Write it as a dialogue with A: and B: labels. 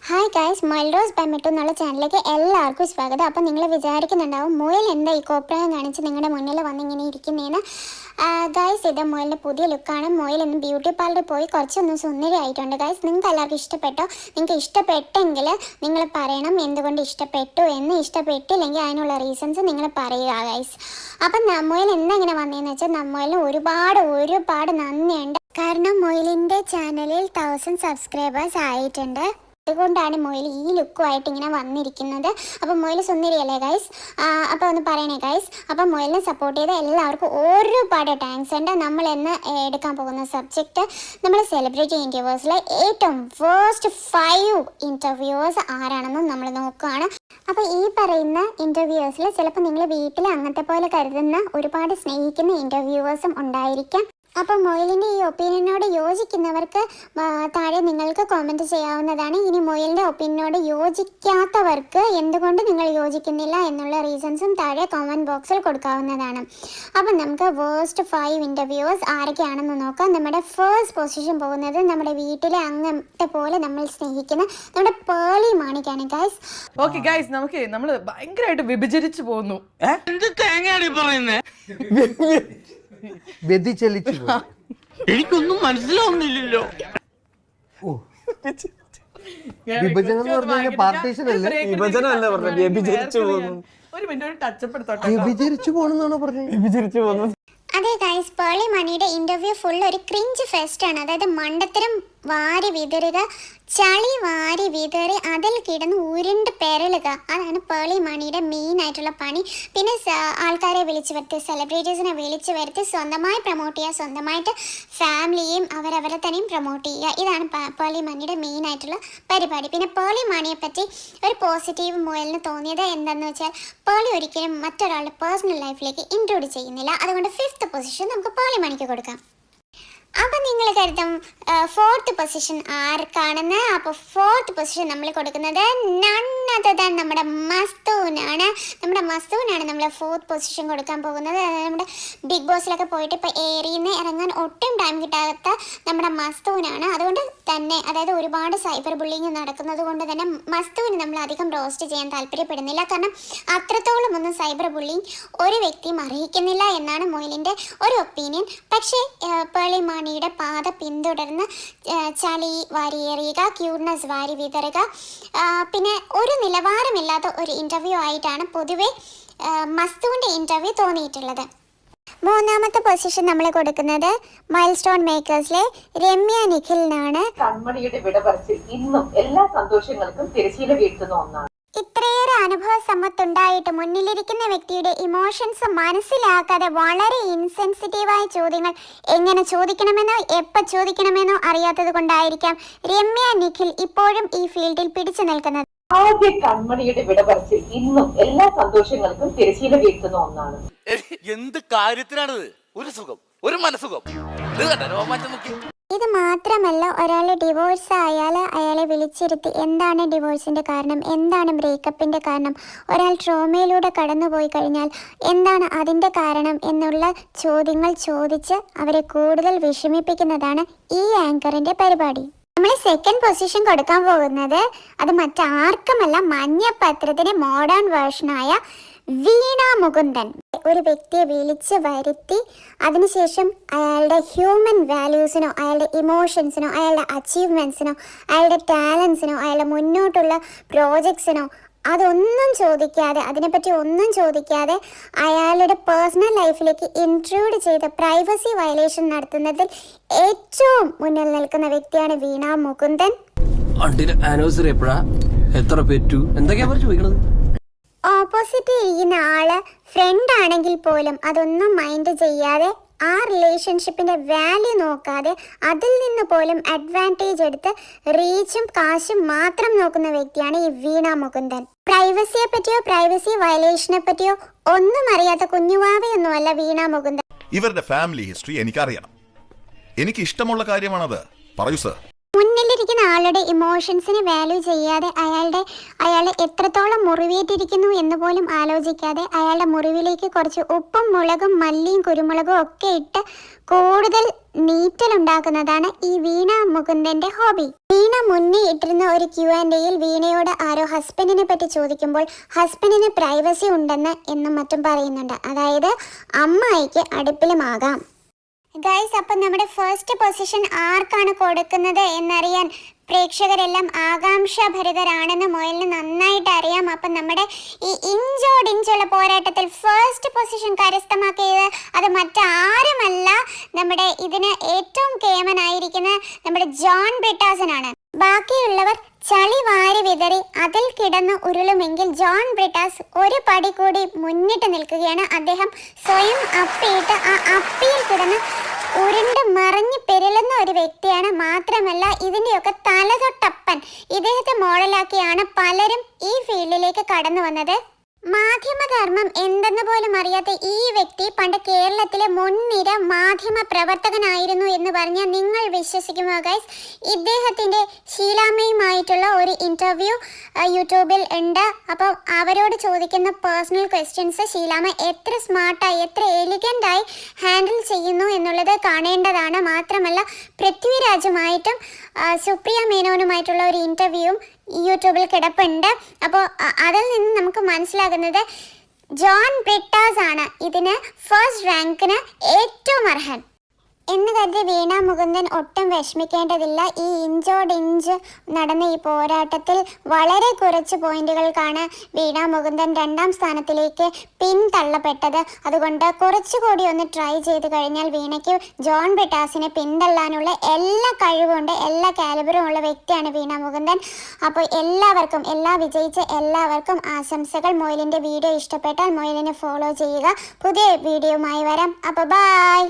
A: Hi guys, മൈൽറോസ് by Mittu എന്നുള്ള ചാനലിലേക്ക് എല്ലാവർക്കും സ്വാഗതം. അപ്പോൾ നിങ്ങൾ വിചാരിക്കുന്നുണ്ടാവും മുയൽ എന്താ ഈ കോപ്രായം കാണിച്ച് നിങ്ങളുടെ മുന്നിൽ വന്നിങ്ങനെ ഇരിക്കുന്നതെന്ന്. ഗൈസ്, ഇത് മുയലിൻ്റെ പുതിയ ലുക്കാണ്. മുയൽ ഇന്ന് ബ്യൂട്ടി പാർലറിൽ പോയി കുറച്ചൊന്ന് സുന്ദരിയായിട്ടുണ്ട്. ഗൈസ്, നിങ്ങൾക്ക് എല്ലാവർക്കും ഇഷ്ടപ്പെട്ടോ? നിങ്ങൾക്ക് ഇഷ്ടപ്പെട്ടെങ്കിൽ നിങ്ങൾ പറയണം എന്തുകൊണ്ട് ഇഷ്ടപ്പെട്ടു എന്ന്. ഇഷ്ടപ്പെട്ടില്ലെങ്കിൽ അതിനുള്ള റീസൺസ് നിങ്ങൾ പറയുക ഗൈസ്. അപ്പം മുയൽ എന്താ ഇങ്ങനെ വന്നതെന്ന് വെച്ചാൽ മുയലിന് ഒരുപാട് നന്ദിയുണ്ട്. കാരണം മുയലിൻ്റെ ചാനലിൽ 1000 സബ്സ്ക്രൈബേഴ്സ് ആയിട്ടുണ്ട്. അതുകൊണ്ടാണ് മുയൽ ഈ ലുക്കുമായിട്ട് ഇങ്ങനെ വന്നിരിക്കുന്നത്. അപ്പം മുയൽ സുന്ദരിയല്ലേ ഗൈസ്? അപ്പോൾ ഒന്ന് പറയണേ ഗൈസ്. അപ്പം മുയലിനെ സപ്പോർട്ട് ചെയ്ത എല്ലാവർക്കും ഒരുപാട് താങ്ക്സ് ഉണ്ട്. നമ്മൾ ഇന്ന് എടുക്കാൻ പോകുന്ന സബ്ജക്റ്റ് നമ്മൾ സെലിബ്രിറ്റി ഇൻ്റർവ്യൂസിലെ ഏറ്റവും വേസ്റ്റ് 5 ഇൻ്റർവ്യൂവേഴ്സ് ആരാണെന്നും നമ്മൾ നോക്കുകയാണ്. അപ്പോൾ ഈ പറയുന്ന ഇൻ്റർവ്യൂവേഴ്സിൽ ചിലപ്പോൾ നിങ്ങൾ വീട്ടിൽ അങ്ങനത്തെ പോലെ കരുതുന്ന ഒരുപാട് സ്നേഹിക്കുന്ന ഇൻ്റർവ്യൂവേഴ്സും ഉണ്ടായിരിക്കാം. അപ്പം മുയലിൻ്റെ ഈ ഒപ്പീനിയനോട് യോജിക്കുന്നവർക്ക് താഴെ നിങ്ങൾക്ക് കോമെൻറ്റ് ചെയ്യാവുന്നതാണ്. ഇനി മുയലിൻ്റെ ഒപ്പീനിയനോട് യോജിക്കാത്തവർക്ക് എന്തുകൊണ്ട് നിങ്ങൾ യോജിക്കുന്നില്ല എന്നുള്ള റീസൺസും താഴെ കോമൻറ്റ് ബോക്സിൽ കൊടുക്കാവുന്നതാണ്. അപ്പം നമുക്ക് വേസ്റ്റ് 5 ഇൻ്റർവ്യൂവേഴ്സ് ആരൊക്കെയാണെന്ന് നോക്കാം. നമ്മുടെ ഫസ്റ്റ് പൊസിഷൻ പോകുന്നത് നമ്മുടെ വീട്ടിലെ അംഗത്തെ പോലെ നമ്മൾ സ്നേഹിക്കുന്ന നമ്മുടെ പേളി മാണിക്കാണ് ഗൈസ്.
B: ഓക്കെ ഗൈസ്, നമ്മൾ ഭയങ്കരമായിട്ട് വിഭജിച്ചു പോകുന്നു.
C: എനിക്കൊന്നും മനസ്സിലാവുന്നില്ലല്ലോ.
D: വിഭജനം എന്ന് പറഞ്ഞാൽ പാർട്ടീഷൻ അല്ലേ?
E: വിഭജനമല്ല പറഞ്ഞത്, വ്യഭിചരിച്ചു പോകുന്നു.
B: ഒരു മിനിറ്റ് ടച്ചപ്പ് എടുത്തോട്ടെ.
D: വിഭജിച്ചു പോണെന്നാണോ പറഞ്ഞത്?
E: വ്യഭിചരിച്ചു പോകുന്നു.
A: അതെ ഗൈസ്, പേളി മണിയുടെ ഇൻ്റർവ്യൂ ഫുൾ ഒരു ക്രിഞ്ച് ഫെസ്റ്റ് ആണ്. അതായത് മണ്ടത്തരം വാരി വിതറുക, ചളി വാരി വിതറി അതിൽ കിടന്ന് ഉരുണ്ട് പെരളുക. അതാണ് പേളി മണിയുടെ മെയിൻ ആയിട്ടുള്ള പണി. പിന്നെ ആൾക്കാരെ വിളിച്ചു വരുത്തി, സെലിബ്രിറ്റീസിനെ വിളിച്ചു വരുത്തി സ്വന്തമായി പ്രൊമോട്ട് ചെയ്യുക, സ്വന്തമായിട്ട് ഫാമിലിയെയും അവരവരെ തന്നെയും പ്രൊമോട്ട് ചെയ്യുക. ഇതാണ് പേളി മണിയുടെ മെയിൻ ആയിട്ടുള്ള പരിപാടി. പിന്നെ പേളി മണിയെ പറ്റി ഒരു പോസിറ്റീവ് മുയലിന് തോന്നിയത് എന്താണെന്ന് വെച്ചാൽ പേളി ഒരിക്കലും മറ്റൊരാളുടെ പേഴ്സണൽ ലൈഫിലേക്ക് ഇൻക്ലൂഡ് ചെയ്യുന്നില്ല. അതുകൊണ്ട് 5th പൊസിഷൻ നമുക്ക് പേളി മണിക്ക് കൊടുക്കാം. അപ്പം നിങ്ങൾ കരുതും 4th പൊസിഷൻ ആർക്കാണെന്ന്. അപ്പോൾ 4th പൊസിഷൻ നമ്മൾ കൊടുക്കുന്നത് നണ്ണതൻ നമ്മുടെ മസ്തൂനാണ്. നമ്മൾ 4th പൊസിഷൻ കൊടുക്കാൻ പോകുന്നത്. നമ്മുടെ ബിഗ് ബോസിലൊക്കെ പോയിട്ട് ഇപ്പോൾ ഏറിയെന്ന് ഇറങ്ങാൻ ഒട്ടും ടൈം കിട്ടാത്ത നമ്മുടെ മസ്തൂനാണ്. അതുകൊണ്ട് തന്നെ, അതായത് ഒരുപാട് സൈബർ ബുള്ളിങ് നടക്കുന്നത് കൊണ്ട് തന്നെ മസ്തൂന് നമ്മൾ അധികം റോസ്റ്റ് ചെയ്യാൻ താല്പര്യപ്പെടുന്നില്ല. കാരണം അത്രത്തോളം ഒന്നും സൈബർ ബുള്ളിങ് ഒരു വ്യക്തിയും അറിയിക്കുന്നില്ല എന്നാണ് മുയലിൻ്റെ ഒരു ഒപ്പീനിയൻ. പക്ഷേ പേളി മാണിയുടെ പാത പിന്തുടർന്ന് ചളി വാരി എറിയുക, ക്യൂട്ട്നെസ് വാരി വിതറുക, പിന്നെ ഒരു നിലവാരമില്ലാത്ത ഒരു ഇൻ്റർവ്യൂ ആയിട്ടാണ് പൊതുവെ മസ്തുവിൻ്റെ ഇൻ്റർവ്യൂ തോന്നിയിട്ടുള്ളത്. 3ാമത്തെ പൊസിഷൻ നമ്മൾ കൊടുക്കുന്നത് മൈൽ സ്റ്റോൺ മേക്കേഴ്സിലെ രമ്യ നിഖിലിനാണ്.
F: കൺമണിയുടെ വിടപറച്ചിൽ ഇന്നും എല്ലാ സന്തോഷങ്ങൾക്കും തിരശ്ശീല വീഴ്ത്തുന്ന ഒന്നാണ്.
A: ഇത്രയേറെ അനുഭവ സമ്പത്തുണ്ടായിട്ട് മുന്നിലിരിക്കുന്ന വ്യക്തിയുടെ ഇമോഷൻസ് മനസ്സിലാക്കാതെ വളരെ ഇൻസെൻസിറ്റീവായ ചോദ്യങ്ങൾ എങ്ങനെ ചോദിക്കണമെന്നോ എപ്പോൾ ചോദിക്കണമെന്നോ അറിയാത്തത് കൊണ്ടായിരിക്കാം രമ്യ നിഖിൽ ഇപ്പോഴും ഈ ഫീൽഡിൽ പിടിച്ചു നിൽക്കുന്നത്.
F: ആദ്യ കൺമണിയുടെ വിടപറച്ചിൽ ഇന്നും എല്ലാ സന്തോഷങ്ങൾക്കും തിരശ്ശീല വീഴ്ത്തുന്ന ഒന്നാണ്.
C: എന്ത് കാര്യത്തിനാണിത്? ഒരു സുഖം, ഒരു മനസുഖം.
A: ഇത് മാത്രമല്ല, ഒരാൾ ഡിവോഴ്സ് ആയാൽ അയാളെ വിളിച്ചിരുത്തി എന്താണ് ഡിവോഴ്സിൻ്റെ കാരണം, എന്താണ് ബ്രേക്കപ്പിൻ്റെ കാരണം, ഒരാൾ ട്രോമയിലൂടെ കടന്നുപോയി കഴിഞ്ഞാൽ എന്താണ് അതിൻ്റെ കാരണം എന്നുള്ള ചോദ്യങ്ങൾ ചോദിച്ച് അവരെ കൂടുതൽ വിഷമിപ്പിക്കുന്നതാണ് ഈ ആങ്കറിൻ്റെ പരിപാടി. നമ്മൾ 2nd പൊസിഷൻ കൊടുക്കാൻ പോകുന്നത് അത് മറ്റാർക്കുമല്ല, മഞ്ഞപ്പത്രത്തിൻ്റെ മോഡേൺ വേർഷനായ വീണ മുകുന്ദൻ. ഒരു വ്യക്തിയെ വിളിച്ച് വരുത്തി അതിനുശേഷം അയാളുടെ ഹ്യൂമൻ വാല്യൂസിനോ അയാളുടെ ഇമോഷൻസിനോ അയാളുടെ അച്ചീവ്മെൻറ്റ്സിനോ അയാളുടെ ടാലൻസിനോ അയാളുടെ മുന്നോട്ടുള്ള പ്രോജക്ട്സിനോ അതൊന്നും ചോദിക്കാതെ, അതിനെപ്പറ്റി ഒന്നും ചോദിക്കാതെ അയാളുടെ പേഴ്സണൽ ലൈഫിലേക്ക് ഇൻട്രൂഡ് ചെയ്ത് പ്രൈവസി വയലേഷൻ നടത്തുന്നതിൽ ഏറ്റവും മുന്നിൽ നിൽക്കുന്ന വ്യക്തിയാണ് വീണ മുകുന്ദൻ.
E: ആനിവേഴ്സറി എപ്പോഴാ, എത്ര പെറ്റു, എന്തൊക്കെയാ ചോദിക്കണത്?
A: ഓപ്പോസിറ്റ് ഇരിക്കുന്ന ആള് ഫ്രണ്ട് ആണെങ്കിൽ പോലും അതൊന്നും മൈൻഡ് ചെയ്യാതെ, ആ റിലേഷൻഷിപ്പിൻ്റെ വാല്യൂ നോക്കാതെ അതിൽ നിന്ന് പോലും അഡ്വാൻറ്റേജ് എടുത്ത് റീച്ചും കാശും മാത്രം നോക്കുന്ന വ്യക്തിയാണ് ഈ വീണ മുകുന്ദൻ. പ്രൈവസിയെ പറ്റിയോ പ്രൈവസി വയലേഷനെ പറ്റിയോ ഒന്നും അറിയാത്ത കുഞ്ഞുവാവയൊന്നുമല്ല വീണ മുകുന്ദൻ.
G: ഇവരുടെ ഫാമിലി ഹിസ്റ്ററി എനിക്കറിയണം. എനിക്ക് ഇഷ്ടമുള്ള കാര്യമാണത്. പറയൂ സർ.
A: മുന്നിലിരിക്കുന്ന ആളുടെ ഇമോഷൻസിനെ വാല്യൂ ചെയ്യാതെ അയാളെ എത്രത്തോളം മുറിവേറ്റിരിക്കുന്നു എന്ന് പോലും ആലോചിക്കാതെ അയാളുടെ മുറിവിലേക്ക് കുറച്ച് ഉപ്പും മുളകും മല്ലിയും കുരുമുളകും ഒക്കെ ഇട്ട് കൂടുതൽ നീറ്റലുണ്ടാക്കുന്നതാണ് ഈ വീണ മുകുന്ദന്റെ ഹോബി. വീണ മുന്നേ ഇട്ടിരുന്ന ഒരു Q&Aയിൽ വീണയോട് ആരോ ഹസ്ബൻഡിനെ പറ്റി ചോദിക്കുമ്പോൾ ഹസ്ബൻഡിന് പ്രൈവസി ഉണ്ടെന്ന് എന്നും മറ്റും പറയുന്നുണ്ട്. അതായത് അമ്മായിക്ക് അടുപ്പിലുമാകാം. ഗൈസ്, അപ്പം നമ്മുടെ ഫസ്റ്റ് പൊസിഷൻ ആർക്കാണ് കൊടുക്കുന്നത് എന്നറിയാൻ പ്രേക്ഷകരെല്ലാം ആകാംക്ഷാഭരിതരാണെന്ന് മൊയലിന് നന്നായിട്ട് അറിയാം. അപ്പം നമ്മുടെ ഈ ഇഞ്ചോടിഞ്ചുള്ള പോരാട്ടത്തിൽ ഫസ്റ്റ് പൊസിഷൻ കരസ്ഥമാക്കിയത് അത് മറ്റാരുമല്ല, നമ്മുടെ ഇതിന് ഏറ്റവും കേമനായിരിക്കുന്ന നമ്മുടെ ജോൺ ബ്രിട്ടാസനാണ്. ബാക്കിയുള്ളവർ ചളി വാരി വിതറി അതിൽ കിടന്ന് ഉരുളുമെങ്കിൽ ജോൺ ബ്രിട്ടാസ് ഒരു പടി കൂടി മുന്നിട്ട് നിൽക്കുകയാണ്. അദ്ദേഹം സ്വയം അപ്പിയിട്ട് ആ അപ്പിയിൽ കിടന്ന് ഉരുണ്ട് മറിഞ്ഞ് പെരുളുന്ന ഒരു വ്യക്തിയാണ്. മാത്രമല്ല ഇതിൻ്റെയൊക്കെ തലതൊട്ടപ്പൻ. ഇദ്ദേഹത്തെ മോഡലാക്കിയാണ് പലരും ഈ ഫീൽഡിലേക്ക് കടന്നു വന്നത്. മാധ്യമധർമ്മം എന്തെന്ന് പോലും അറിയാത്ത ഈ വ്യക്തി പണ്ട് കേരളത്തിലെ മുൻനിര മാധ്യമ പ്രവർത്തകനായിരുന്നു എന്ന് പറഞ്ഞാൽ നിങ്ങൾ വിശ്വസിക്കുമോ ഗൈസ്? ഇദ്ദേഹത്തിൻ്റെ ഷീലാമ്മയുമായിട്ടുള്ള ഒരു ഇൻ്റർവ്യൂ യൂട്യൂബിൽ ഉണ്ട്. അപ്പോൾ അവരോട് ചോദിക്കുന്ന പേഴ്സണൽ ക്വസ്റ്റ്യൻസ് ഷീലാമ്മ എത്ര സ്മാർട്ടായി എത്ര എലിഗൻ്റായി ഹാൻഡിൽ ചെയ്യുന്നു എന്നുള്ളത് കാണേണ്ടതാണ്. മാത്രമല്ല പൃഥ്വിരാജുമായിട്ടും സുപ്രിയ മേനോനുമായിട്ടുള്ള ഒരു ഇൻ്റർവ്യൂവും യൂട്യൂബിൽ കിടപ്പുണ്ട്. അപ്പോൾ അതിൽ നിന്ന് നമുക്ക് മനസ്സിലാകുന്നത് ജോൺ ബ്രിട്ടാസ് ആണ് ഇതിന് ഫസ്റ്റ് റാങ്കിന് ഏറ്റവും അർഹൻ എന്ന് കരുതി വീണ മുകുന്ദൻ ഒട്ടും വിഷമിക്കേണ്ടതില്ല. ഈ ഇഞ്ചോടിഞ്ച് നടന്ന ഈ പോരാട്ടത്തിൽ വളരെ കുറച്ച് പോയിന്റുകൾക്കാണ് വീണ മുകുന്ദൻ 2ാം സ്ഥാനത്തിലേക്ക് പിന്തള്ളപ്പെട്ടത്. അതുകൊണ്ട് കുറച്ചുകൂടി ഒന്ന് ട്രൈ ചെയ്ത് കഴിഞ്ഞാൽ വീണയ്ക്ക് ജോൺ ബ്രിട്ടാസിനെ പിന്തള്ളാനുള്ള എല്ലാ കഴിവുണ്ട്, എല്ലാ കാലിബറും ഉള്ള വ്യക്തിയാണ് വീണ മുകുന്ദൻ. അപ്പോൾ എല്ലാ വിജയിച്ച എല്ലാവർക്കും ആശംസകൾ. മൊയിലിൻ്റെ വീഡിയോ ഇഷ്ടപ്പെട്ടാൽ മൊയിലിനെ ഫോളോ ചെയ്യുക. പുതിയ വീഡിയോയുമായി വരാം. അപ്പോൾ ബൈ.